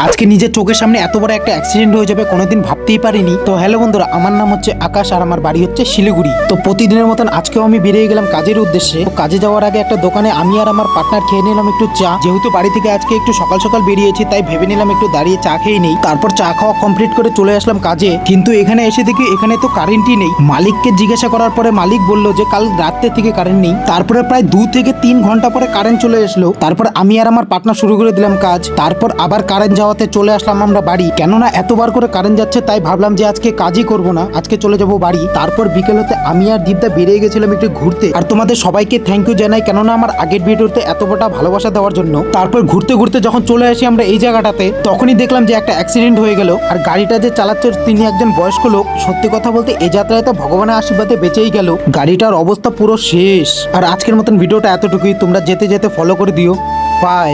আজকে নিজের চোখের সামনে এত বড় একটা অ্যাক্সিডেন্ট হয়ে যাবে কোনোদিন ভাবতেই পারিনি। তো হ্যালো বন্ধুরা, আমার নাম হচ্ছে আকাশ আর আমার বাড়ি হচ্ছে শিলিগুড়ি। তো প্রতিদিনের মতন আজকেও আমি বেরিয়ে গেলাম কাজের উদ্দেশ্যে। তো কাজে যাওয়ার আগে একটা দোকানে আমি আর আমার পার্টনার খেয়ে নিলাম একটু চা। যেহেতু বাড়ি থেকে আজকে একটু সকাল সকাল বেরিয়েছি, তাই ভেবে নিলাম একটু দাঁড়িয়ে চা খেয়ে নেই। তারপর চা খাওয়া কমপ্লিট করে চলে আসলাম কাজে। কিন্তু এখানে এসে দেখি এখানে তো কারেন্টই নেই। মালিককে জিজ্ঞাসা করার পরে মালিক বলল যে কাল রাত্রে থেকে কারেন্ট নেই। তারপরে প্রায় 2 থেকে 3 ঘন্টা পরে কারেন্ট চলে আসলো। তারপর আমি আর আমার পার্টনার শুরু করে দিলাম কাজ। তারপর আবার কারেন্ট যাওয়াতে চলে আসলাম আমরা বাড়ি। কেননা এতবার করে কারেন্ট যাচ্ছে, তাই ভাবলাম যে আজকে কাজই করব না, আজকে চলে যাব বাড়ি। তারপর বিকেল হতে আমি আর দীপদা বেরিয়ে গেছিলাম একটু ঘুরতে। আর তোমাদের সবাইকে থ্যাংক ইউ জানাই, কেননা আমার আগের ভিডিওতে এতটা ভালোবাসা দেওয়ার জন্য। তারপর ঘুরতে ঘুরতে যখন চলে আসি আমরা এই জায়গাটাতে, তখনই দেখলাম যে একটা অ্যাক্সিডেন্ট হয়ে গেল। আর গাড়িটা যে চালাচ্ছে তিনি একজন বয়স্ক লোক। সত্যি কথা বলতে এই যাত্রায় তো ভগবানের আশীর্বাদে বেঁচেই গেল। গাড়িটার অবস্থা পুরো শেষ। আর আজকের মতন ভিডিওটা এতটুকুই। তোমরা যেতে যেতে ফলো করে দিও। বাই।